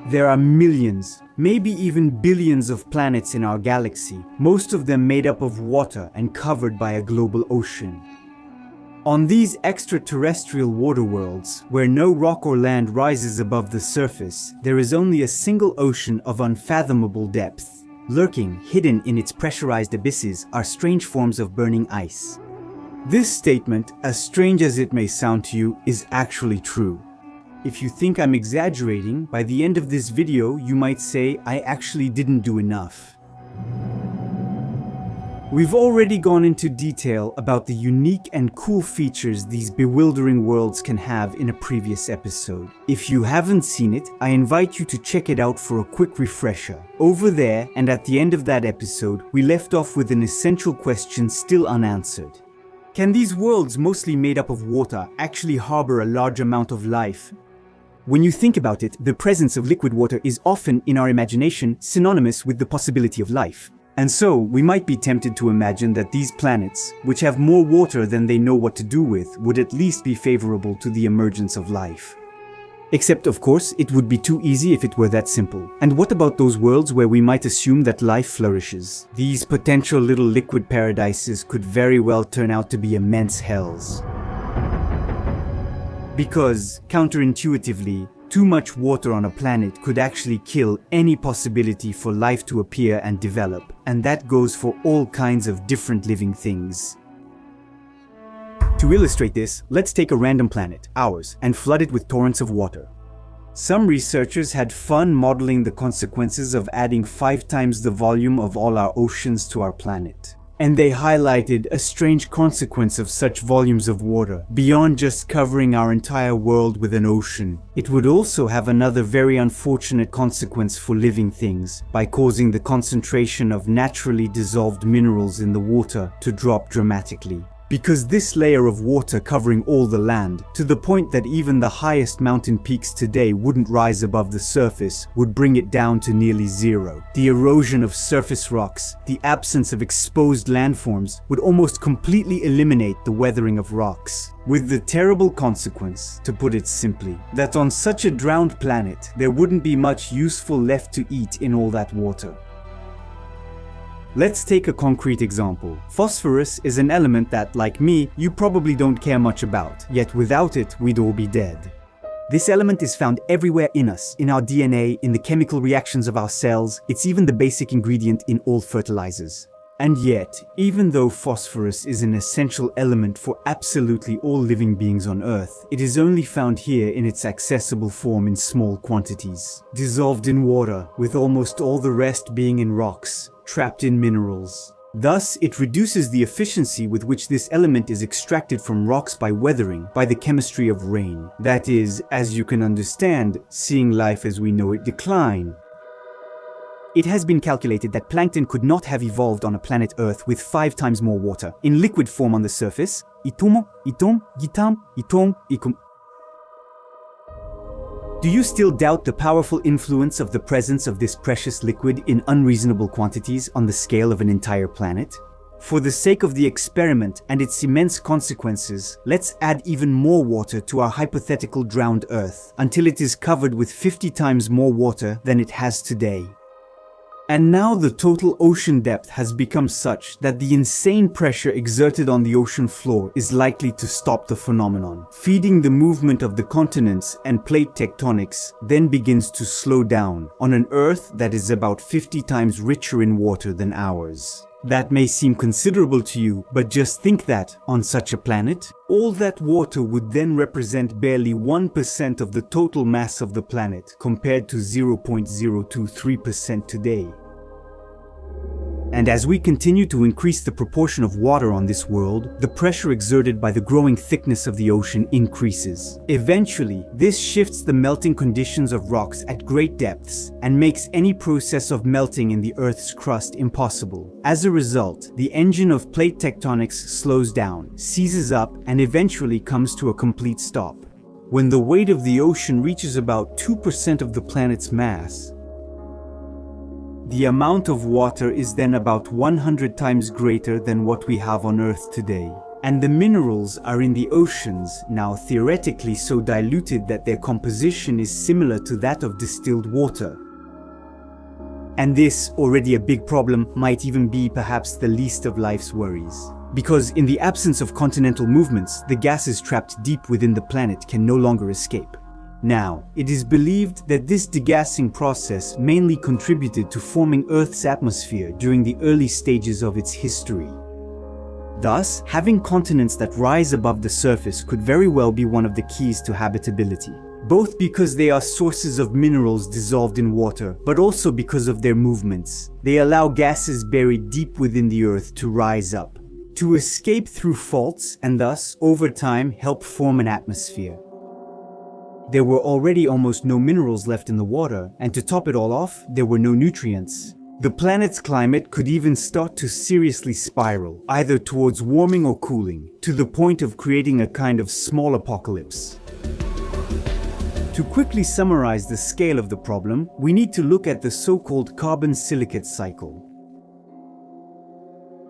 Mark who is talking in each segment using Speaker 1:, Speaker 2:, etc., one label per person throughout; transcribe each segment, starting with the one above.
Speaker 1: There are millions, maybe even billions of planets in our galaxy, most of them made up of water and covered by a global ocean. On these extraterrestrial water worlds, where no rock or land rises above the surface, there is only a single ocean of unfathomable depth. Lurking, hidden in its pressurized abysses, are strange forms of burning ice. This statement, as strange as it may sound to you, is actually true. If you think I'm exaggerating, by the end of this video, you might say I actually didn't do enough. We've already gone into detail about the unique and cool features these bewildering worlds can have in a previous episode. If you haven't seen it, I invite you to check it out for a quick refresher. Over there, and at the end of that episode, we left off with an essential question still unanswered. Can these worlds, mostly made up of water, actually harbor a large amount of life? When you think about it, the presence of liquid water is often, in our imagination, synonymous with the possibility of life. And so, we might be tempted to imagine that these planets, which have more water than they know what to do with, would at least be favorable to the emergence of life. Except, of course, it would be too easy if it were that simple. And what about those worlds where we might assume that life flourishes? These potential little liquid paradises could very well turn out to be immense hells. Because, counterintuitively, too much water on a planet could actually kill any possibility for life to appear and develop, and that goes for all kinds of different living things. To illustrate this, let's take a random planet, ours, and flood it with torrents of water. Some researchers had fun modeling the consequences of adding 5 times the volume of all our oceans to our planet. And they highlighted a strange consequence of such volumes of water. Beyond just covering our entire world with an ocean, it would also have another very unfortunate consequence for living things, by causing the concentration of naturally dissolved minerals in the water to drop dramatically. Because this layer of water covering all the land, to the point that even the highest mountain peaks today wouldn't rise above the surface, would bring it down to nearly zero. The erosion of surface rocks, the absence of exposed landforms, would almost completely eliminate the weathering of rocks. With the terrible consequence, to put it simply, that on such a drowned planet, there wouldn't be much useful left to eat in all that water. Let's take a concrete example. Phosphorus is an element that, like me, you probably don't care much about, yet without it, we'd all be dead. This element is found everywhere in us, in our DNA, in the chemical reactions of our cells. It's even the basic ingredient in all fertilizers. And yet, even though phosphorus is an essential element for absolutely all living beings on Earth, it is only found here in its accessible form in small quantities, dissolved in water, with almost all the rest being in rocks, trapped in minerals. Thus, it reduces the efficiency with which this element is extracted from rocks by weathering, by the chemistry of rain. That is, as you can understand, seeing life as we know it decline. It has been calculated that plankton could not have evolved on a planet Earth with 5 times more water, in liquid form on the surface. Do you still doubt the powerful influence of the presence of this precious liquid in unreasonable quantities on the scale of an entire planet? For the sake of the experiment and its immense consequences, let's add even more water to our hypothetical drowned Earth, until it is covered with 50 times more water than it has today. And now the total ocean depth has become such that the insane pressure exerted on the ocean floor is likely to stop the phenomenon. Feeding the movement of the continents and plate tectonics then begins to slow down on an Earth that is about 50 times richer in water than ours. That may seem considerable to you, but just think that, on such a planet, all that water would then represent barely 1% of the total mass of the planet, compared to 0.023% today. And as we continue to increase the proportion of water on this world, the pressure exerted by the growing thickness of the ocean increases. Eventually, this shifts the melting conditions of rocks at great depths and makes any process of melting in the Earth's crust impossible. As a result, the engine of plate tectonics slows down, seizes up, and eventually comes to a complete stop. When the weight of the ocean reaches about 2% of the planet's mass, the amount of water is then about 100 times greater than what we have on Earth today. And the minerals are in the oceans, now theoretically so diluted that their composition is similar to that of distilled water. And this, already a big problem, might even be perhaps the least of life's worries. Because in the absence of continental movements, the gases trapped deep within the planet can no longer escape. Now, it is believed that this degassing process mainly contributed to forming Earth's atmosphere during the early stages of its history. Thus, having continents that rise above the surface could very well be one of the keys to habitability. Both because they are sources of minerals dissolved in water, but also because of their movements. They allow gases buried deep within the Earth to rise up, to escape through faults, and thus, over time, help form an atmosphere. There were already almost no minerals left in the water, and to top it all off, there were no nutrients. The planet's climate could even start to seriously spiral, either towards warming or cooling, to the point of creating a kind of small apocalypse. To quickly summarize the scale of the problem, we need to look at the so-called carbon-silicate cycle.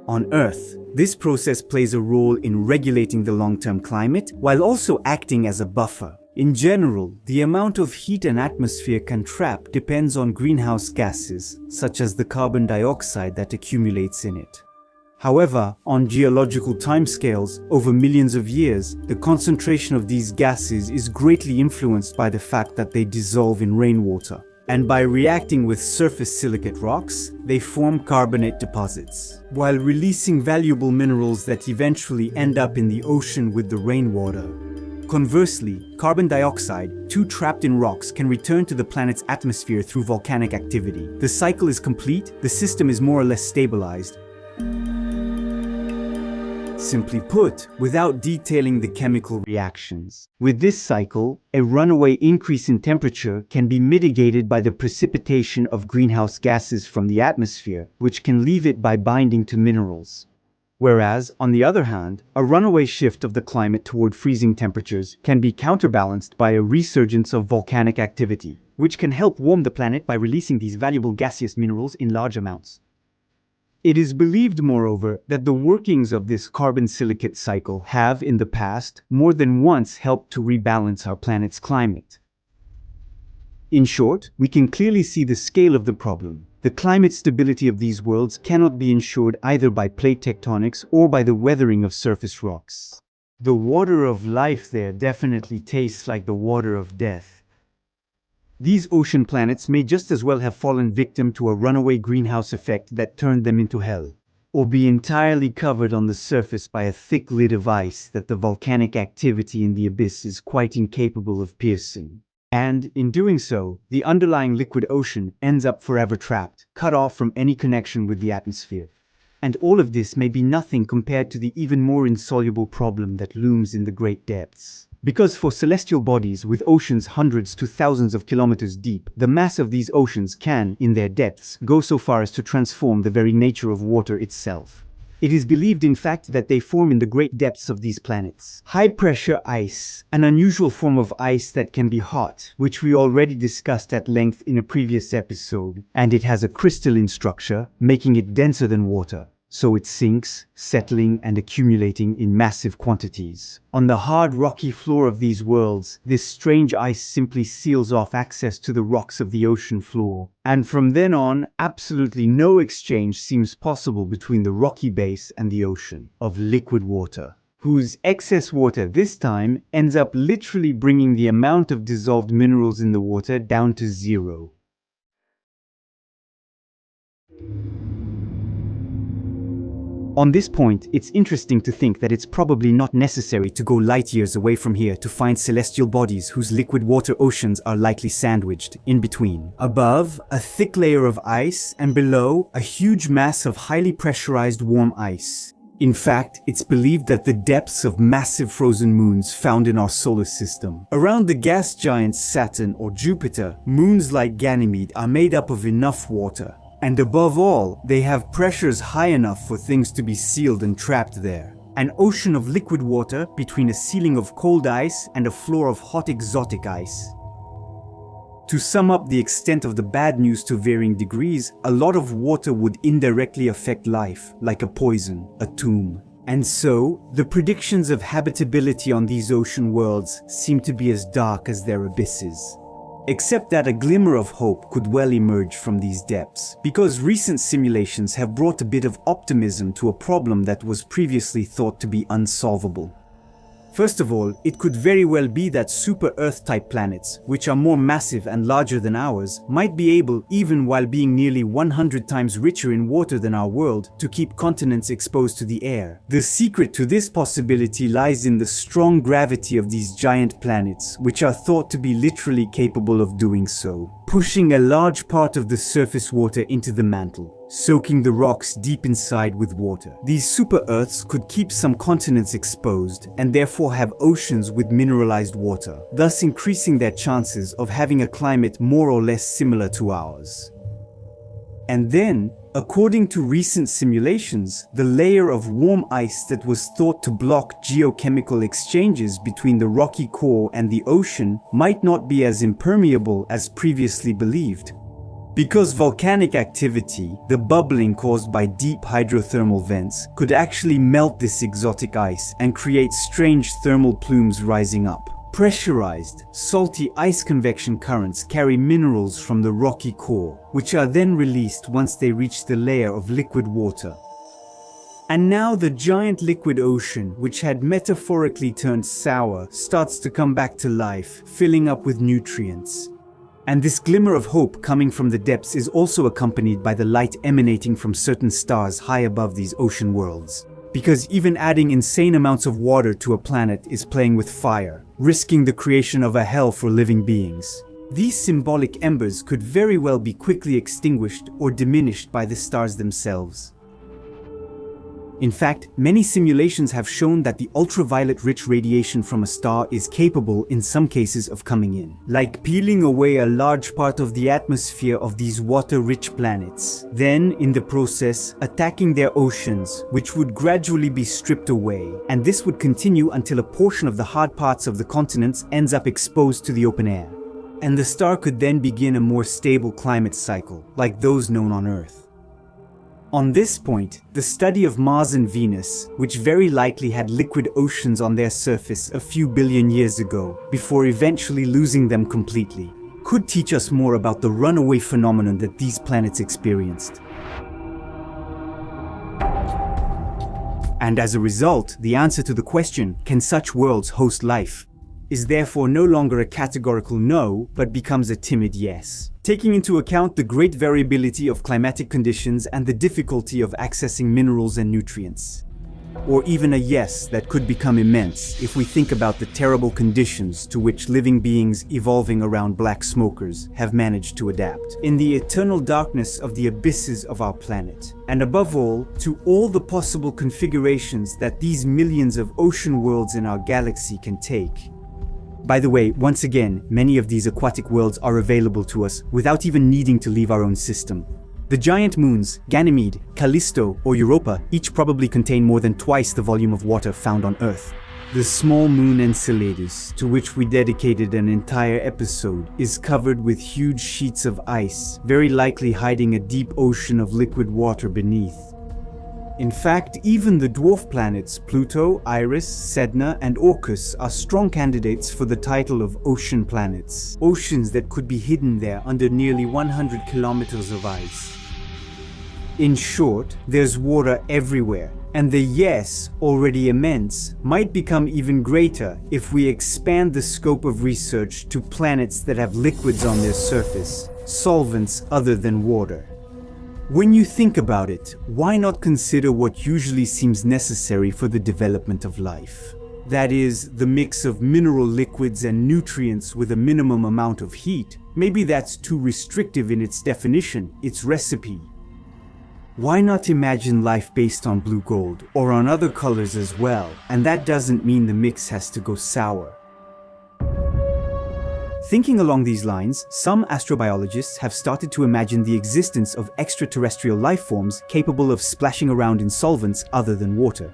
Speaker 1: On Earth, this process plays a role in regulating the long-term climate, while also acting as a buffer. In general, the amount of heat an atmosphere can trap depends on greenhouse gases, such as the carbon dioxide that accumulates in it. However, on geological timescales, over millions of years, the concentration of these gases is greatly influenced by the fact that they dissolve in rainwater. And by reacting with surface silicate rocks, they form carbonate deposits, while releasing valuable minerals that eventually end up in the ocean with the rainwater. Conversely, carbon dioxide, too trapped in rocks, can return to the planet's atmosphere through volcanic activity. The cycle is complete, the system is more or less stabilized. Simply put, without detailing the chemical reactions. With this cycle, a runaway increase in temperature can be mitigated by the precipitation of greenhouse gases from the atmosphere, which can leave it by binding to minerals. Whereas, on the other hand, a runaway shift of the climate toward freezing temperatures can be counterbalanced by a resurgence of volcanic activity, which can help warm the planet by releasing these valuable gaseous minerals in large amounts. It is believed, moreover, that the workings of this carbon-silicate cycle have, in the past, more than once helped to rebalance our planet's climate. In short, we can clearly see the scale of the problem. The climate stability of these worlds cannot be ensured either by plate tectonics or by the weathering of surface rocks. The water of life there definitely tastes like the water of death. These ocean planets may just as well have fallen victim to a runaway greenhouse effect that turned them into hell, or be entirely covered on the surface by a thick lid of ice that the volcanic activity in the abyss is quite incapable of piercing. And, in doing so, the underlying liquid ocean ends up forever trapped, cut off from any connection with the atmosphere. And all of this may be nothing compared to the even more insoluble problem that looms in the great depths. Because for celestial bodies with oceans hundreds to thousands of kilometers deep, the mass of these oceans can, in their depths, go so far as to transform the very nature of water itself. It is believed, in fact, that they form in the great depths of these planets high-pressure ice, an unusual form of ice that can be hot, which we already discussed at length in a previous episode, and it has a crystalline structure, making it denser than water. So it sinks, settling and accumulating in massive quantities. On the hard rocky floor of these worlds, this strange ice simply seals off access to the rocks of the ocean floor. And from then on, absolutely no exchange seems possible between the rocky base and the ocean of liquid water, whose excess water this time ends up literally bringing the amount of dissolved minerals in the water down to zero. On this point, it's interesting to think that it's probably not necessary to go light years away from here to find celestial bodies whose liquid water oceans are likely sandwiched in between. Above, a thick layer of ice, and below, a huge mass of highly pressurized warm ice. In fact, it's believed that the depths of massive frozen moons found in our solar system. Around the gas giants Saturn or Jupiter, moons like Ganymede are made up of enough water. And above all, they have pressures high enough for things to be sealed and trapped there. An ocean of liquid water between a ceiling of cold ice and a floor of hot exotic ice. To sum up the extent of the bad news to varying degrees, a lot of water would indirectly affect life, like a poison, a tomb. And so, the predictions of habitability on these ocean worlds seem to be as dark as their abysses. Except that a glimmer of hope could well emerge from these depths, because recent simulations have brought a bit of optimism to a problem that was previously thought to be unsolvable. First of all, it could very well be that super-Earth-type planets, which are more massive and larger than ours, might be able, even while being nearly 100 times richer in water than our world, to keep continents exposed to the air. The secret to this possibility lies in the strong gravity of these giant planets, which are thought to be literally capable of doing so, pushing a large part of the surface water into the mantle, soaking the rocks deep inside with water. These super-Earths could keep some continents exposed and therefore have oceans with mineralized water, thus increasing their chances of having a climate more or less similar to ours. And then, according to recent simulations, the layer of warm ice that was thought to block geochemical exchanges between the rocky core and the ocean might not be as impermeable as previously believed. Because volcanic activity, the bubbling caused by deep hydrothermal vents, could actually melt this exotic ice and create strange thermal plumes rising up. Pressurized, salty ice convection currents carry minerals from the rocky core, which are then released once they reach the layer of liquid water. And now the giant liquid ocean, which had metaphorically turned sour, starts to come back to life, filling up with nutrients. And this glimmer of hope coming from the depths is also accompanied by the light emanating from certain stars high above these ocean worlds. Because even adding insane amounts of water to a planet is playing with fire, risking the creation of a hell for living beings. These symbolic embers could very well be quickly extinguished or diminished by the stars themselves. In fact, many simulations have shown that the ultraviolet-rich radiation from a star is capable in some cases of coming in, like peeling away a large part of the atmosphere of these water-rich planets, then, in the process, attacking their oceans, which would gradually be stripped away, and this would continue until a portion of the hard parts of the continents ends up exposed to the open air. And the star could then begin a more stable climate cycle, like those known on Earth. On this point, the study of Mars and Venus, which very likely had liquid oceans on their surface a few billion years ago, before eventually losing them completely, could teach us more about the runaway phenomenon that these planets experienced. And as a result, the answer to the question, can such worlds host life, is therefore no longer a categorical no, but becomes a timid yes. Taking into account the great variability of climatic conditions and the difficulty of accessing minerals and nutrients. Or even a yes that could become immense if we think about the terrible conditions to which living beings evolving around black smokers have managed to adapt. In the eternal darkness of the abysses of our planet, and above all, to all the possible configurations that these millions of ocean worlds in our galaxy can take. By the way, once again, many of these aquatic worlds are available to us without even needing to leave our own system. The giant moons, Ganymede, Callisto, or Europa, each probably contain more than twice the volume of water found on Earth. The small moon Enceladus, to which we dedicated an entire episode, is covered with huge sheets of ice, very likely hiding a deep ocean of liquid water beneath. In fact, even the dwarf planets Pluto, Iris, Sedna, and Orcus are strong candidates for the title of ocean planets. Oceans that could be hidden there under nearly 100 kilometers of ice. In short, there's water everywhere, and the yes, already immense, might become even greater if we expand the scope of research to planets that have liquids on their surface, solvents other than water. When you think about it, why not consider what usually seems necessary for the development of life? That is, the mix of mineral liquids and nutrients with a minimum amount of heat. Maybe that's too restrictive in its definition, its recipe. Why not imagine life based on blue gold, or on other colors as well? And that doesn't mean the mix has to go sour. Thinking along these lines, some astrobiologists have started to imagine the existence of extraterrestrial life forms capable of splashing around in solvents other than water.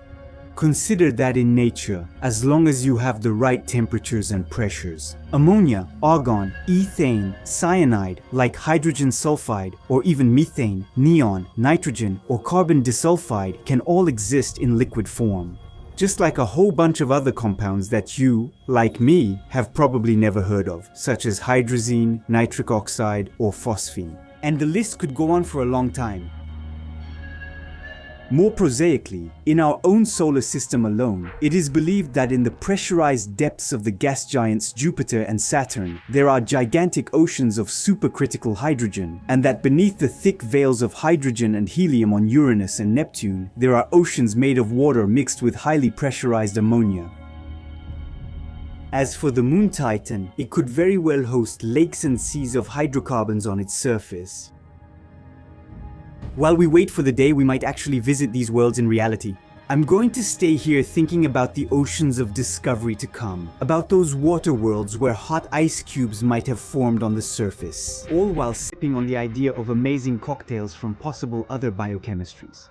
Speaker 1: Consider that in nature, as long as you have the right temperatures and pressures, ammonia, argon, ethane, cyanide, like hydrogen sulfide, or even methane, neon, nitrogen, or carbon disulfide can all exist in liquid form. Just like a whole bunch of other compounds that you, like me, have probably never heard of, such as hydrazine, nitric oxide, or phosphine. And the list could go on for a long time. More prosaically, in our own solar system alone, it is believed that in the pressurized depths of the gas giants Jupiter and Saturn, there are gigantic oceans of supercritical hydrogen, and that beneath the thick veils of hydrogen and helium on Uranus and Neptune, there are oceans made of water mixed with highly pressurized ammonia. As for the Moon Titan, it could very well host lakes and seas of hydrocarbons on its surface. While we wait for the day we might actually visit these worlds in reality, I'm going to stay here thinking about the oceans of discovery to come, about those water worlds where hot ice cubes might have formed on the surface, all while sipping on the idea of amazing cocktails from possible other biochemistries.